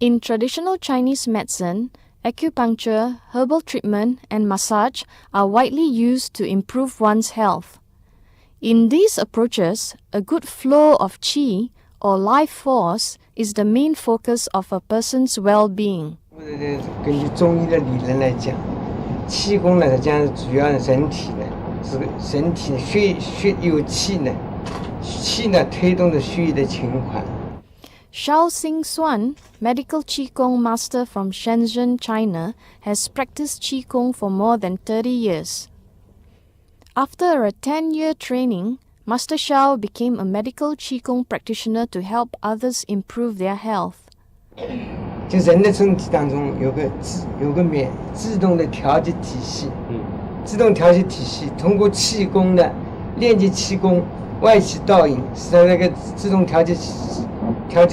In traditional Chinese medicine, acupuncture, herbal treatment, and massage are widely used to improve one's health. In these approaches, a good flow of qi or life force is the main focus of a person's well-being. 根据中医的理论来讲，气功呢，它讲主要人体呢是人体血有气呢，气呢推动着血液的循环。Shao Xing Xuan, medical Qigong master from Shenzhen, China, has practiced Qigong for more than 30 years. After a 10-year training, Master Shao became a medical Qigong practitioner to help others improve their health. 就人的身体当中有个自动的调节体系，自动调节体系通过气功的练习气功，外气倒引，使得那个自动调节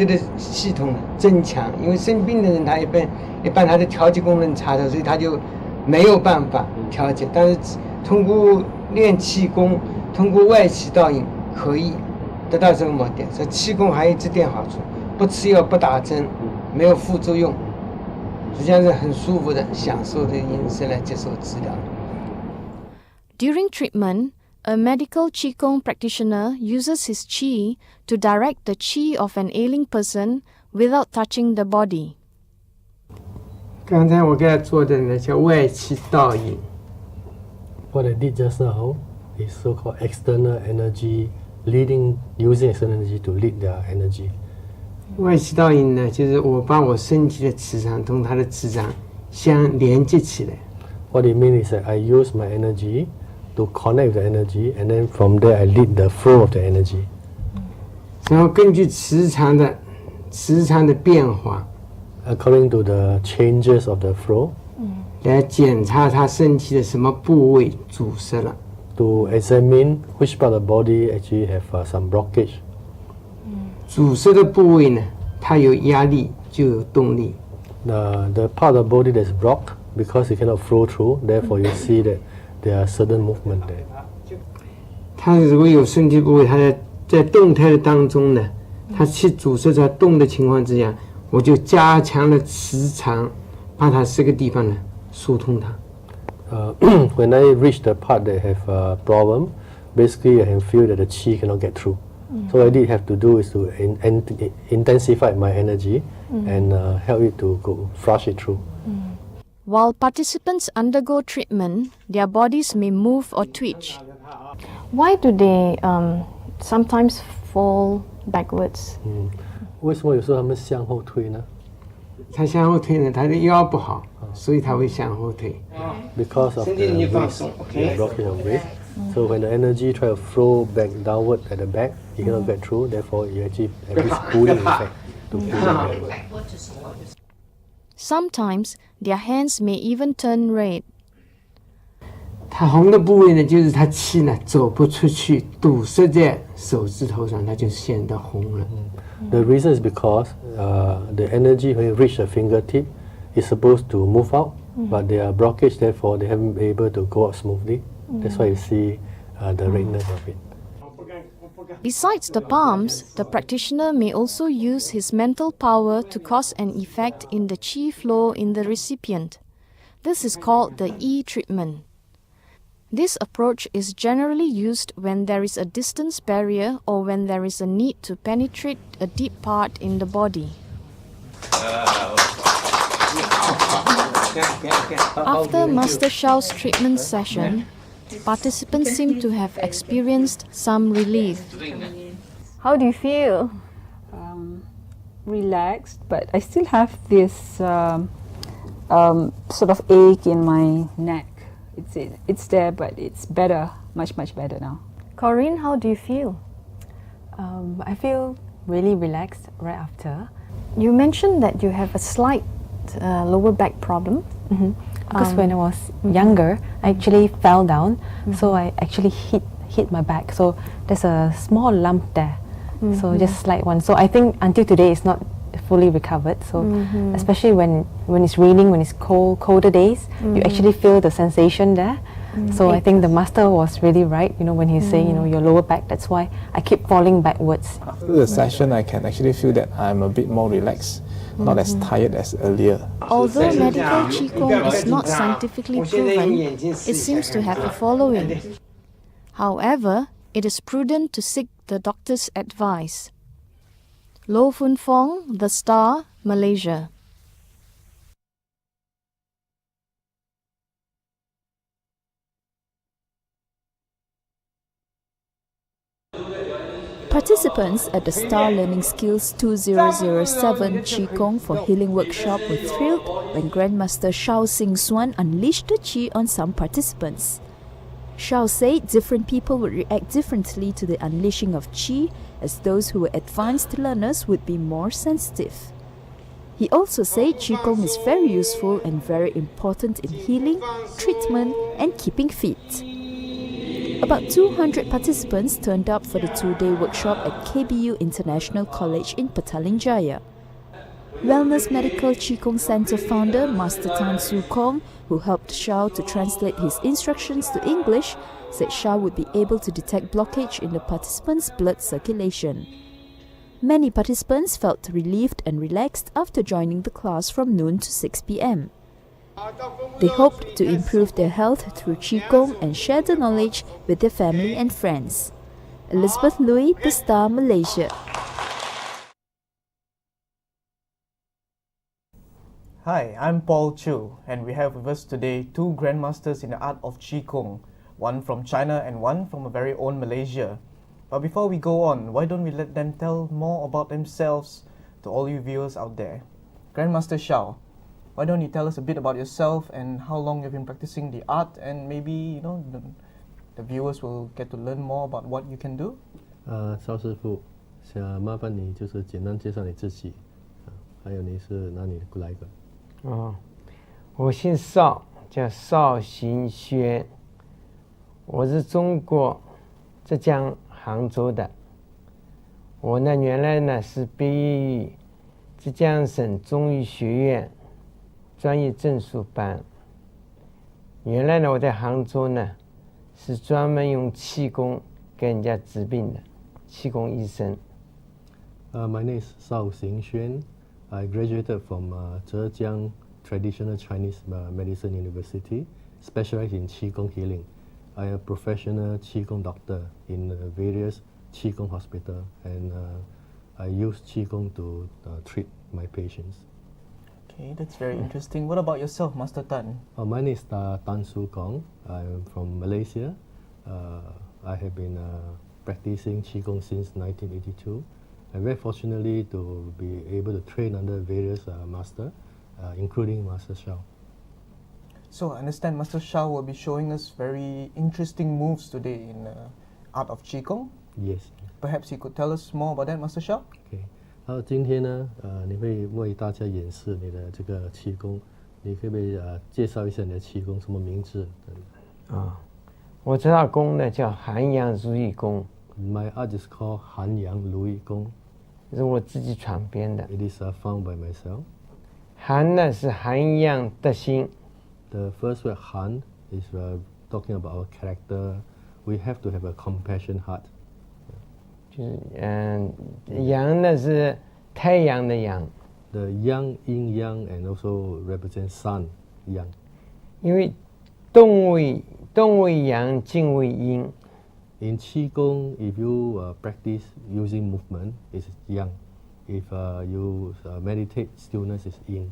的系统增强。因为生病的人他一般他的调节功能差的，所以他就没有办法调节。但是通过练气功，通过外气倒引，可以得到这个目的。所以气功还有这点好处，不吃药不打针，没有副作用，实际上是很舒服的，享受的饮食来接受治疗。During treatment, a medical Qigong practitioner uses his qi to direct the qi of an ailing person without touching the body. 刚才我给他做的呢叫外气倒引。What I did just now is so-called external energy, using external energy to lead their energy. 外气倒引呢，就是我把我身体的磁场同它的磁场相连接起来。What it means is that I use my energy to connect the energy, and then from there I lead the flow of the energy. 然后根据磁场的变化 according to the changes of the flow, 来检查他身体的什么部位阻塞了。to examine which part of the body actually have some blockage. 阻塞的部位呢，它有压力就有动力。The part of the body that's blocked, because it cannot flow through, therefore you see that there are certain movement there. 它如果有身体部位，它在动态的当中呢，它去阻塞在动的情况之下，我就加强了磁场，把它这个地方呢疏通它。When I reach the part that have a problem, basically I can feel that the qi cannot get through. So what I did have to do is to intensify my energy and help it to go flush it through. While participants undergo treatment, their bodies may move or twitch. Why do they sometimes fall backwards? 为什么有时候他们向后退呢？他向后退呢，他的腰不好，所以他会向后退。Because of the blockage of waist. So when the energy try to flow back downward at the back, you cannot get through. Therefore, you actually have this pulling effect to pull backward. Sometimes their hands may even turn red. 它红的部位呢，就是它气呢走不出去，堵塞在手指头上，它就显得红了。The reason is because the energy when it reach the fingertip is supposed to move out, but they are blockage. Therefore, they haven't been able to go out smoothly. That's why you see the redness of it. Besides the palms, the practitioner may also use his mental power to cause an effect in the qi flow in the recipient. This is called the yi treatment. This approach is generally used when there is a distance barrier or when there is a need to penetrate a deep part in the body. After Master Shao's treatment session, participants seem to have experienced some relief. How do you feel? Relaxed, but I still have this sort of ache in my neck. It's there, but it's better, much better now. Corinne, how do you feel? I feel really relaxed right after. You mentioned that you have a slight lower back problem. Because when I was younger, I actually fell down, so I actually hit my back. So there's a small lump there, so just slight one. So I think until today it's not fully recovered. So especially when it's raining, when it's colder days, you actually feel the sensation there. So I think the master was really right, when he's saying, your lower back. That's why I keep falling backwards. After the session, I can actually feel that I'm a bit more relaxed. not as tired as earlier. Although medical Qigong is not scientifically proven, it seems to have a following. However, it is prudent to seek the doctor's advice. Lo Fun Fong, The Star, Malaysia. Participants at the Star Learning Skills 2007 Qigong for Healing workshop were thrilled when Grandmaster Shao Xing Xuan unleashed the Qi on some participants. Shao said different people would react differently to the unleashing of Qi, as those who were advanced learners would be more sensitive. He also said Qigong is very useful and very important in healing, treatment, and keeping fit. About 200 participants turned up for the two-day workshop at KBU International College in Petaling Jaya. Wellness Medical Qigong Center founder Master Tan Su Kong, who helped Shao to translate his instructions to English, said Shao would be able to detect blockage in the participants' blood circulation. Many participants felt relieved and relaxed after joining the class from noon to 6 p.m. They hoped to improve their health through Qigong and share the knowledge with their family and friends. Elizabeth Louis, The Star, Malaysia. Hi, I'm Paul Chu, and we have with us today two grandmasters in the art of Qigong, one from China and one from our very own Malaysia. But before we go on, why don't we let them tell more about themselves to all you viewers out there. Grandmaster Shao, why don't you tell us a bit about yourself and how long you've been practicing the art, and maybe the viewers will get to learn more about what you can do. 邵师傅，想麻烦你就是简单介绍你自己，还有你是哪里过来的？我姓邵，叫邵行轩，我是中国浙江杭州的。我呢原来呢是毕业于浙江省中医学院专业证书班。原来呢我在杭州呢是专门用气功给人家治病的气功医生。My name is Shao Xingxuan. I graduated from Zhejiang Traditional Chinese Medicine University, specialized in Qigong healing. I am a professional Qigong doctor in various Qigong hospitals, and I use Qigong to treat my patients. Okay, that's very interesting. What about yourself, Master Tan? My name is Tan Su Kong. I'm from Malaysia. I have been practicing Qigong since 1982. I'm very fortunately to be able to train under various masters, including Master Shao. So I understand Master Shao will be showing us very interesting moves today in art of Qigong. Yes. Perhaps you could tell us more about that, Master Shao? Okay. 好，今天呢，你会为大家演示你的这个气功，你可不可以介绍一下你的气功什么名字？我这套功呢叫寒阳如意功。My art is called 寒阳如意功，是我自己创编的。It is found by myself. 寒呢是涵养德心。The first word 寒 is talking about our character. We have to have a compassion heart. 就是阳呢是太阳的阳。The yang, yin yang, and also represent sun, yang. 因为动为阳，静为阴。In Qigong, if you practice using movement, it's yang. If you meditate, stillness is yin.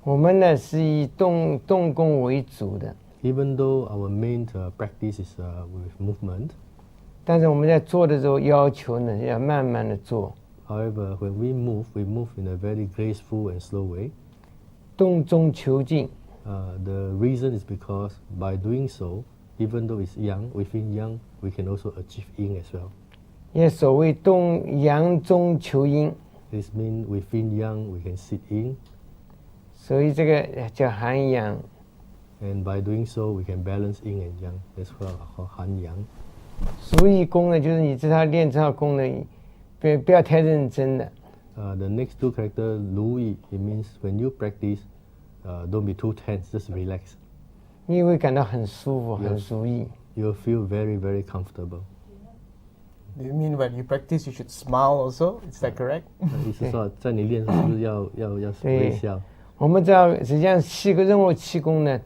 我们呢是以动功为主的。Even though our main practice is with movement, 但是我们在做的时候要求呢要慢慢的做。However, when we move in a very graceful and slow way. 动中求静。The reason is because by doing so, even though it's yang, within yang, we can also achieve yin as well. 也所谓动阳中求阴。This means within yang, we can sit in. 所以这个叫寒阳。And by doing so, we can balance yin and yang. That's why called 寒阳。如意功呢，就是你练这套功呢，不要太认真的。The next two characters, 如意, it means when you practice, don't be too tense, just relax. 你会感到很舒服，很如意。You'll feel very, very comfortable. Do you mean when you practice you should smile also? Is that correct? 意思说，在你练的时候要微笑。我们知道，实际上任何气功呢，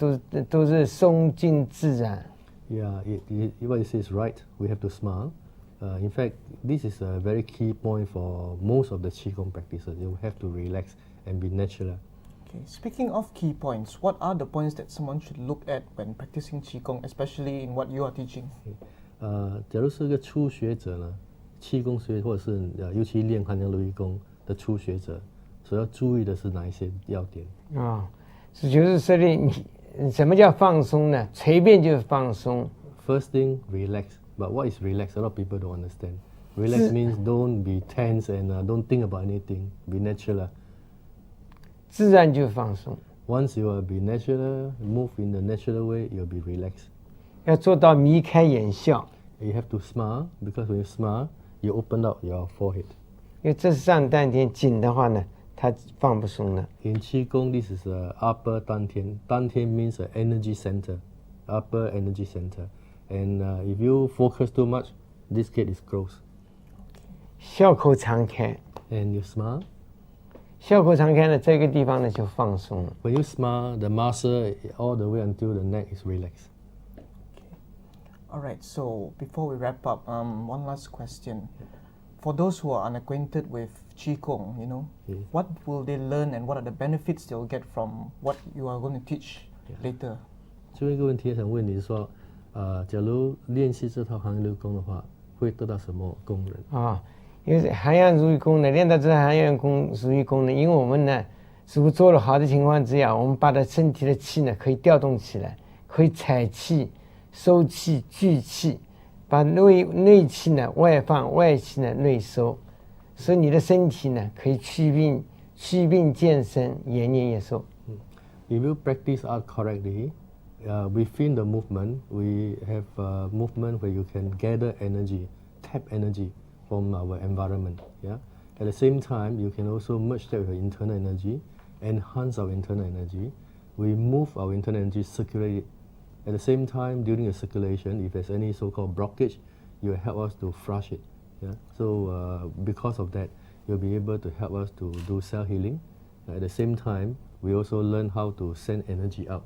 都是松静自然。Yeah, what you say is right. We have to smile. In fact, this is a very key point for most of the Qigong practices. You have to relax and be natural. Okay, speaking of key points, what are the points that someone should look at when practicing Qigong, especially in what you are teaching? 假如是个初学者呢，气功学或者是尤其练汉阳如意功的初学者，所要注意的是哪一些要点？就是说你什么叫放松呢？随便就是放松。First thing, relax. But what is relax? A lot of people don't understand. Relax means don't be tense and don't think about anything. Be natural. 自然就放松。Once you will be natural, move in the natural way, you'll be relaxed. 要做到眉开眼笑。You have to smile because when you smile, you open up your forehead. 因为这是上丹田，紧的话呢，它放不松的。In Qigong, this is upper 丹田. 丹田 means an energy center, upper energy center. And if you focus too much, this gate is closed. 笑口常开。And you smile. 笑口常开呢，这个地方呢就放松了。When you smile, the muscle all the way until the neck is relaxed. Alright, so before we wrap up, one last question. For those who are unacquainted with Qigong, what will they learn and what are the benefits they'll get from what you are going to teach later? 最后一个问题想问你是说，假如练习这套汉阳如意功的话，会得到什么功能？因为汉阳如意功呢，练到这汉阳如意功呢，因为我们呢，如果做了好的情况之下，我们把它身体的气呢可以调动起来，可以采气、收气、聚气，把内气呢外放，外气呢内收，所以你的身体呢可以祛病健身，延年益寿。If you practice art correctly, within the movement, we have a movement where you can gather energy, tap energy from our environment. Yeah. At the same time, you can also merge that with your internal energy, enhance our internal energy. We move our internal energy, circulate it. At the same time, during the circulation, if there's any so-called blockage, you will help us to flush it. Yeah. So because of that, you'll be able to help us to do cell healing. At the same time, we also learn how to send energy out.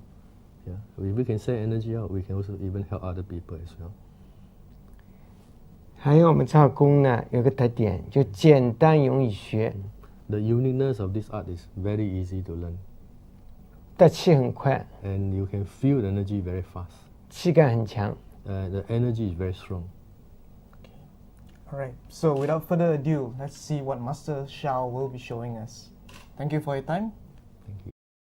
Yeah. If we can send energy out, we can also even help other people as well. 还有我们这功呢，有个特点，就简单容易学。The uniqueness of this art is very easy to learn. 带气很快。And you can feel the energy very fast. 气感很强。The energy is very strong. Okay. Alright, so without further ado, let's see what Master Xiao will be showing us. Thank you for your time.